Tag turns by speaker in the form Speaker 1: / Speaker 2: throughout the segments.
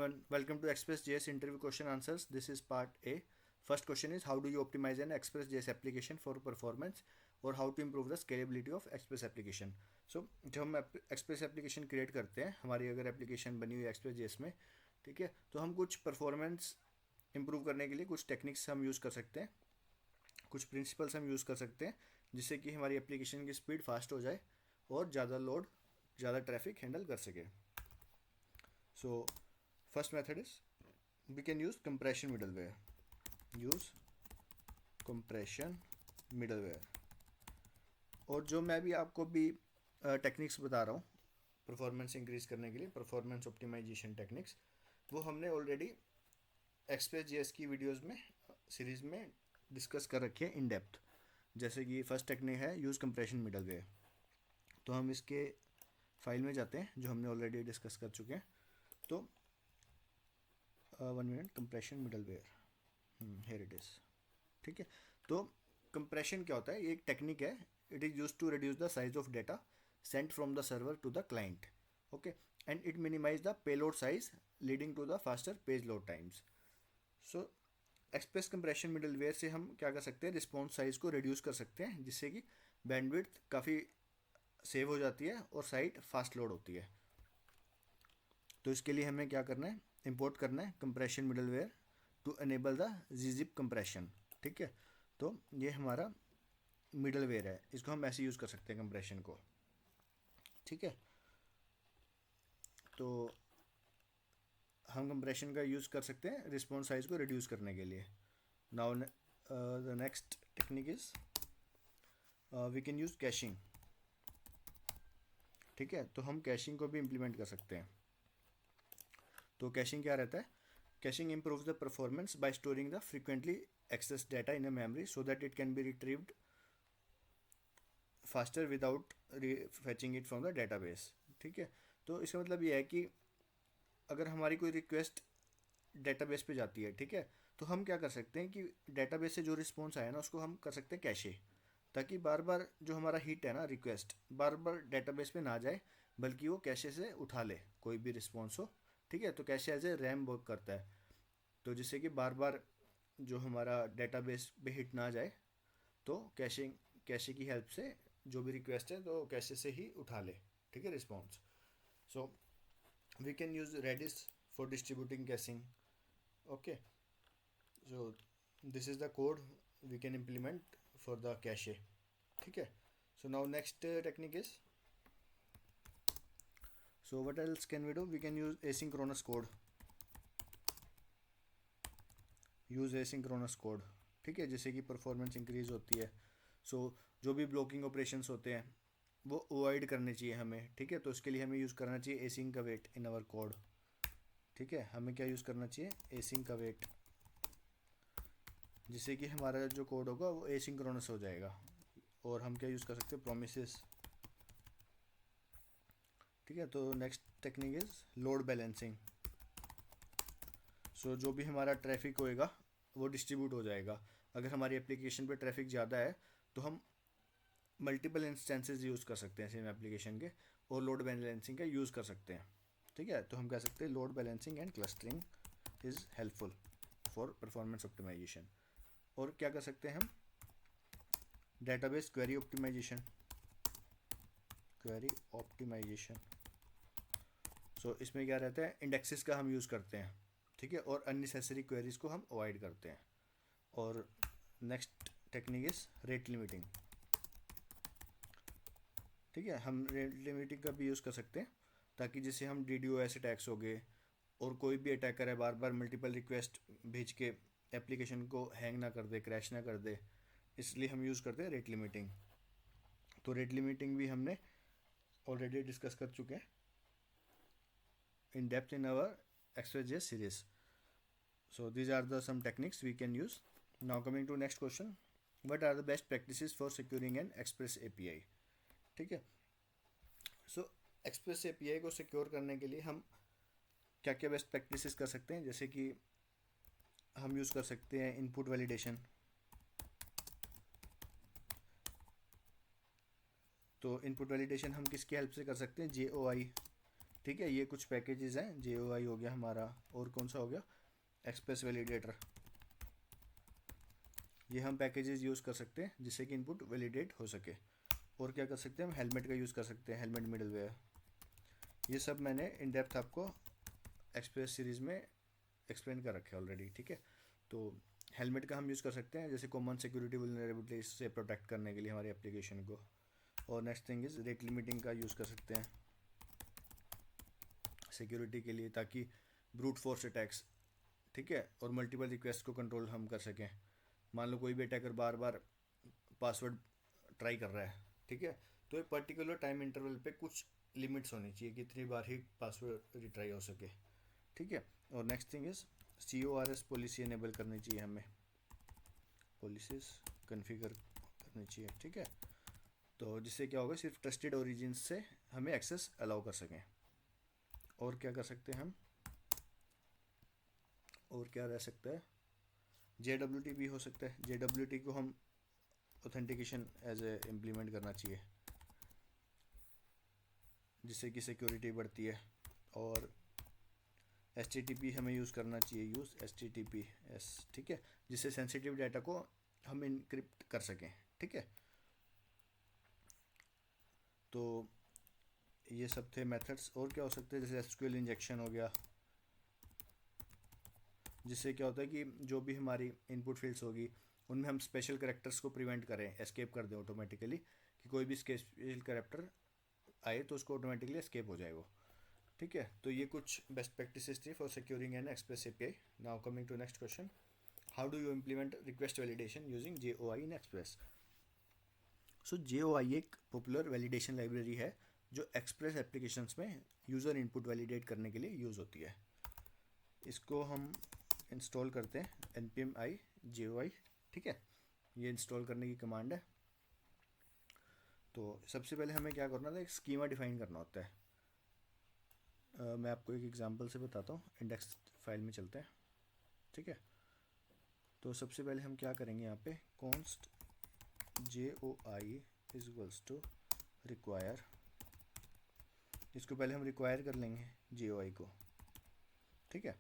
Speaker 1: everyone, welcome to Express.js interview question answers. This is part A. First question is how do you optimize an Express.js application for performance or how to improve the scalability of Express application. So जब हम Express application create करते हैं, हमारी अगर application बनी हुई है Express.js में, ठीक है, तो हम कुछ performance improve करने के लिए कुछ techniques हम use कर सकते हैं, कुछ principles हम use कर सकते हैं जिससे कि हमारी application की speed fast हो जाए और ज़्यादा load, ज़्यादा traffic handle कर सके. So first method is we can use compression middleware. Use compression middleware. और जो मैं भी आपको भी टेक्निक्स बता रहा हूँ परफॉर्मेंस इंक्रीज करने के लिए, परफॉर्मेंस ऑप्टिमाइजेशन टेक्निक्स, वो हमने ऑलरेडी एक्सप्रेस.js की वीडियोस में सीरीज में डिस्कस कर रखी है इन डेप्थ. जैसे कि फर्स्ट टेक्निक है यूज़ कंप्रेशन मिडलवेयर. तो हम इसके फाइल में जाते हैं जो हमने ऑलरेडी डिस्कस कर चुके हैं. तो 1 minute, compression middleware, here it is. ठीक है, तो कंप्रेशन क्या होता है? ये एक टेक्निक है. It is use to reduce the size of data sent from the server to the client. Okay, and it minimize the payload size leading to the faster page load times. So express compression middleware से हम क्या कर सकते हैं? Response size को reduce कर सकते हैं जिससे कि बैंडविड्थ काफ़ी सेव हो जाती है और साइट फास्ट लोड होती है. तो इसके लिए हमें क्या करना है? इंपोर्ट करना है compression middleware to enable the gzip compression. ठीक है, तो ये हमारा मिडलवेयर है, इसको हम ऐसे यूज़ कर सकते हैं कंप्रेशन को. ठीक है, तो हम कंप्रेशन का यूज़ कर सकते हैं रिस्पॉन्स साइज को रिड्यूस करने के लिए. Now the next technique is we can use caching. ठीक है, तो हम कैशिंग को भी इम्प्लीमेंट कर सकते हैं. तो कैशिंग क्या रहता है? Caching improves the performance by storing the frequently accessed data in a memory so that it can be retrieved faster without fetching it from the database. ठीक है, तो इसका मतलब ये है कि अगर हमारी कोई रिक्वेस्ट डेटाबेस पे जाती है, ठीक है, तो हम क्या कर सकते हैं कि डेटाबेस से जो रिस्पॉन्स आया ना उसको हम कर सकते हैं कैशे, ताकि बार बार जो हमारा हिट है ना रिक्वेस्ट बार बार डेटाबेस पे ना जाए बल्कि वो कैशे से उठा ले कोई भी रिस्पॉन्स हो. ठीक है, तो cache as a RAM work करता है, तो जिससे कि बार बार जो हमारा डेटाबेस पे हिट ना जाए तो कैशे की हेल्प से जो भी रिक्वेस्ट है तो कैशे से ही उठा ले. ठीक है, response. So we can use Redis for distributing caching. Okay, so this is the code we can implement for the cache. ठीक है, so now next technique is, so what else can we do? We can use asynchronous code. Use asynchronous code. ठीक है, जिससे कि performance increase होती है. सो जो भी ब्लॉकिंग ऑपरेशंस होते हैं वो अवॉइड करने चाहिए हमें. ठीक है, तो उसके लिए हमें यूज़ करना चाहिए एसिंग का वेट इन आवर कोड. ठीक है, हमें क्या यूज़ करना चाहिए? एसिंग का वेट, जिससे कि हमारा जो कोड होगा वो एसिंक्रोनस हो जाएगा. और हम क्या यूज़ कर सकते हैं? प्रोमिसेस. ठीक है, तो next technique is load balancing. So जो भी हमारा ट्रैफिक होएगा वो डिस्ट्रीब्यूट हो जाएगा. अगर हमारी एप्लीकेशन पे ट्रैफिक ज़्यादा है तो हम मल्टीपल इंस्टेंसेस यूज़ कर सकते हैं सेम एप्लीकेशन के और लोड बैलेंसिंग का यूज़ कर सकते हैं. ठीक है, तो हम कह सकते हैं load balancing and clustering is helpful for performance optimisation. और क्या कर सकते हैं हम? Database query optimisation. Query optimisation, so इसमें क्या रहता है? इंडेक्सेस का हम यूज़ करते हैं. ठीक है, और अननेसेसरी क्वेरीज को हम अवॉइड करते हैं. और next technique is rate limiting. ठीक है, हम रेट लिमिटिंग का भी यूज़ कर सकते हैं ताकि जैसे हम DDoS अटैक्स हो गए और कोई भी अटैकर है बार बार मल्टीपल रिक्वेस्ट भेज के एप्लीकेशन को हैंग ना कर दे, क्रैश ना कर दे, इसलिए हम यूज़ करते हैं रेट लिमिटिंग. तो रेट लिमिटिंग भी हमने ऑलरेडी डिस्कस कर चुके हैं in depth in our Express.js series. So these are the some techniques we can use. Now coming to next question, what are the best practices for securing an Express API? ठीक है, so Express API को secure करने के लिए हम क्या क्या best practices कर सकते हैं? जैसे कि हम यूज़ कर सकते हैं इनपुट वैलिडेशन. तो इनपुट वैलिडेशन हम किसकी हेल्प से कर सकते हैं? JOI ठीक है, ये कुछ पैकेजेस हैं, JOI हो गया हमारा, और कौन सा हो गया, एक्सप्रेस वैलिडेटर। ये हम पैकेजेस यूज़ कर सकते हैं जिससे कि इनपुट वैलिडेट हो सके। और क्या कर सकते हैं हम, हेलमेट का यूज़ कर सकते हैं, हेलमेट मिडलवेयर। ये सब मैंने इन डेप्थ आपको एक्सप्रेस सीरीज़ में एक्सप्लेन कर रखे हैं ऑलरेडी। ठीक है, तो हेलमेट का हम यूज़ कर सकते हैं जैसे कॉमन सिक्योरिटी वल्नरेबिलिटी से प्रोटेक्ट करने के लिए हमारी एप्लीकेशन को। और next thing is rate limiting का यूज़ कर सकते हैं सिक्योरिटी के लिए, ताकि ब्रूट फोर्स अटैक्स, ठीक है, और मल्टीपल रिक्वेस्ट को कंट्रोल हम कर सकें। मान लो कोई भी अटैकर बार बार पासवर्ड ट्राई कर रहा है, ठीक है, तो एक पर्टिकुलर टाइम इंटरवल पे कुछ लिमिट्स होनी चाहिए कि इतनी बार ही पासवर्ड रिट्राई हो सके। ठीक है, और next thing is CORS policy enable करनी चाहिए हमें, पॉलिसीज कन्फिगर करनी चाहिए। ठीक है, तो जिससे क्या होगा, सिर्फ ट्रस्टेड ओरिजिन से हमें एक्सेस अलाउ कर सकें। और क्या कर सकते हैं हम, और क्या रह सकता है, JWT भी हो सकता है। JWT को हम ऑथेंटिकेशन एज ए इम्प्लीमेंट करना चाहिए जिससे कि सिक्योरिटी बढ़ती है। और HTTP हमें यूज़ करना चाहिए, यूज़ HTTPS, ठीक है, जिससे सेंसिटिव डाटा को हम इनक्रिप्ट कर सकें। ठीक है, तो ये सब थे मेथड्स। और क्या हो सकते हैं, जैसे SQL इंजेक्शन हो गया, जिससे क्या होता है कि जो भी हमारी इनपुट फील्ड्स होगी उनमें हम स्पेशल कैरेक्टर्स को प्रिवेंट करें, एस्केप कर दें ऑटोमेटिकली, कि कोई भी स्पेशल कैरेक्टर आए तो उसको ऑटोमेटिकली एस्केप हो जाए वो। ठीक है, तो ये कुछ बेस्ट प्रैक्टिसेस थी for securing an express API। Now coming to next question, how do you implement request validation using JOI in express. So JOI एक पॉपुलर वैलिडेशन लाइब्रेरी है जो एक्सप्रेस एप्लीकेशंस में यूज़र इनपुट वैलिडेट करने के लिए use होती है। इसको हम इंस्टॉल करते हैं npm i JOI। ठीक है, ये इंस्टॉल करने की कमांड है। तो सबसे पहले हमें क्या करना था, एक स्कीमा डिफाइन करना होता है। मैं आपको एक एग्जांपल से बताता हूँ, इंडेक्स फाइल में चलते हैं। ठीक है, तो सबसे पहले हम क्या करेंगे, यहाँ पे const JOI is equals to require. इसको पहले हम रिक्वायर कर लेंगे JOI को। ठीक है,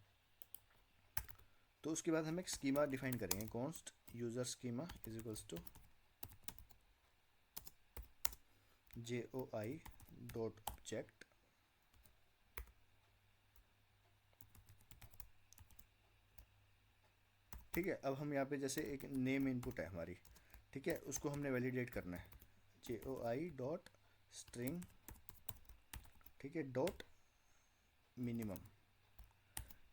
Speaker 1: तो उसके बाद हम एक स्कीमा डिफाइन करेंगे, const user schema is equals to JOI dot object. ठीक है, अब हम यहाँ पे जैसे एक नेम इनपुट है हमारी, ठीक है, उसको हमने वैलिडेट करना है, JOI डॉट स्ट्रिंग, ठीक है, डॉट मिनिमम।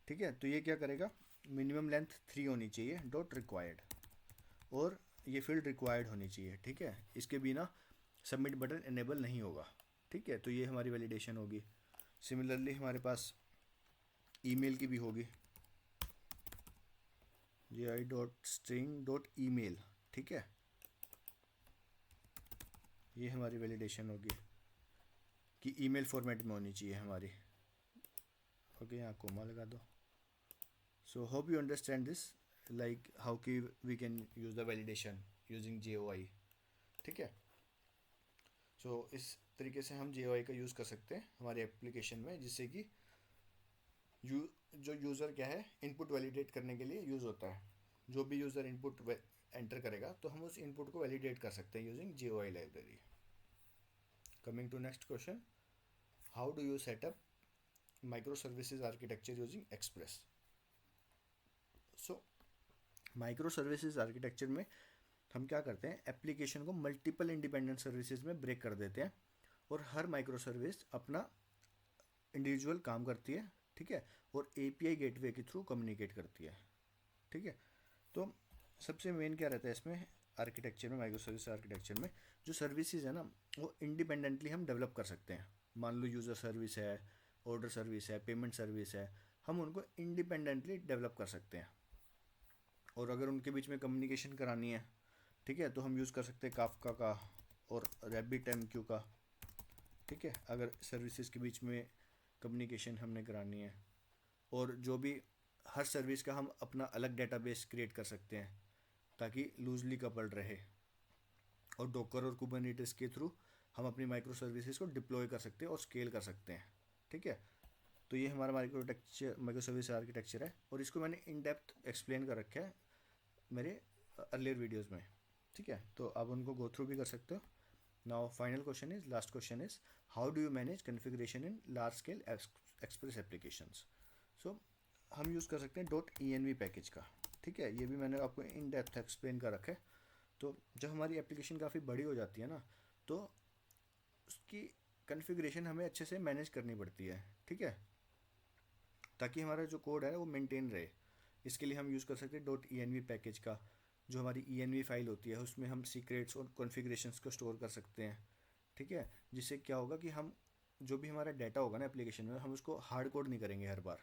Speaker 1: ठीक है, तो ये क्या करेगा, मिनिमम लेंथ 3 होनी चाहिए, डॉट रिक्वायर्ड, और ये फील्ड रिक्वायर्ड होनी चाहिए। ठीक है, इसके बिना सबमिट बटन इनेबल नहीं होगा। ठीक है, तो ये हमारी वैलिडेशन होगी। सिमिलरली हमारे पास ईमेल की भी होगी, JOI dot string dot email. ठीक है, ये हमारी वैलिडेशन होगी कि ईमेल फॉर्मेट में होनी चाहिए हमारी। ओके, यहाँ कोमा लगा दो। So hope you understand this, like how की we can use the validation using JOI। ठीक है, सो इस तरीके से हम JOI का यूज़ कर सकते हैं हमारी एप्लीकेशन में, जिससे कि जो यूज़र क्या है इनपुट वैलिडेट करने के लिए यूज़ होता है। जो भी यूज़र इनपुट एंटर करेगा तो हम उस इनपुट को वैलिडेट कर सकते हैं using JOI library. Coming to next question, how do you setup micro services architecture using express. So micro services architecture में हम क्या करते हैं, एप्लीकेशन को मल्टीपल इंडिपेंडेंट सर्विसेज में ब्रेक कर देते हैं, और हर माइक्रो सर्विस अपना इंडिविजुअल काम करती है। ठीक है, और API गेटवे के थ्रू कम्युनिकेट करती है। ठीक है, तो सबसे मेन क्या रहता है इसमें आर्किटेक्चर में, माइक्रो सर्विस आर्किटेक्चर में जो सर्विसेज है ना, वो इंडिपेंडेंटली हम डेवलप कर सकते हैं। मान लो यूज़र सर्विस है, ऑर्डर सर्विस है, पेमेंट सर्विस है, हम उनको इंडिपेंडेंटली डेवलप कर सकते हैं। और अगर उनके बीच में कम्युनिकेशन करानी है, ठीक है, तो हम यूज़ कर सकते हैं काफका का और RabbitMQ का। ठीक है, अगर सर्विसेज के बीच में कम्युनिकेशन हमने करानी है, और जो भी हर सर्विस का हम अपना अलग डेटाबेस क्रिएट कर सकते हैं ताकि लूजली कपल्ड रहे, और डॉकर और कुबरनेटिस के थ्रू हम अपनी माइक्रो सर्विसेज को डिप्लॉय कर सकते हैं और स्केल कर सकते हैं। ठीक है। तो ये हमारा माइक्रो सर्विस आर्किटेक्चर है और इसको मैंने इन डेप्थ एक्सप्लेन कर रखा है मेरे अर्लियर वीडियोस में, ठीक है। तो आप उनको गो थ्रू भी कर सकते हो। Now final question is, last question is, how do you manage configuration in large scale express applications. So हम यूज़ कर सकते हैं .env पैकेज का, ठीक है। ये भी मैंने आपको इन डेप्थ एक्सप्लेन कर रखा है। तो जब हमारी एप्लीकेशन काफ़ी बड़ी हो जाती है ना, तो उसकी कॉन्फ़िगरेशन हमें अच्छे से मैनेज करनी पड़ती है, ठीक है, ताकि हमारा जो कोड है वो मेंटेन रहे। इसके लिए हम यूज़ कर सकते हैं .env पैकेज का। जो हमारी env फाइल होती है उसमें हम सीक्रेट्स और कॉन्फ़िगरेशंस को स्टोर कर सकते हैं, ठीक है। जिससे क्या होगा कि हम जो भी हमारा डाटा होगा ना एप्लीकेशन में, हम उसको हार्ड कोड नहीं करेंगे हर बार,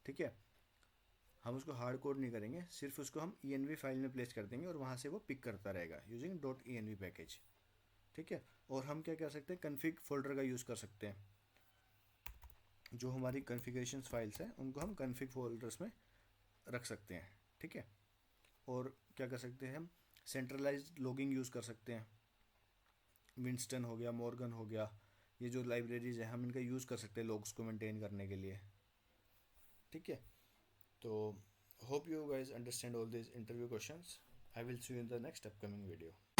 Speaker 1: ठीक है। हम उसको हार्ड कोड नहीं करेंगे, सिर्फ उसको हम env फाइल में प्लेस कर देंगे और वहाँ से वो पिक करता रहेगा यूजिंग .env पैकेज, ठीक है। और हम क्या कर सकते हैं, कन्फिग फोल्डर का यूज़ कर सकते हैं। जो हमारी कॉन्फ़िगरेशन फाइल्स हैं उनको हम कन्फिग फोल्डर्स में रख सकते हैं, ठीक है। और क्या कर सकते हैं, हम सेंट्रलाइज्ड लॉगिंग यूज़ कर सकते हैं। विंस्टन हो गया, मॉर्गन हो गया, ये जो लाइब्रेरीज है हम इनका यूज़ कर सकते हैं लॉग्स को मेंटेन करने के लिए, ठीक है। तो hope you guys understand all this interview questions. I will see you in the next upcoming video.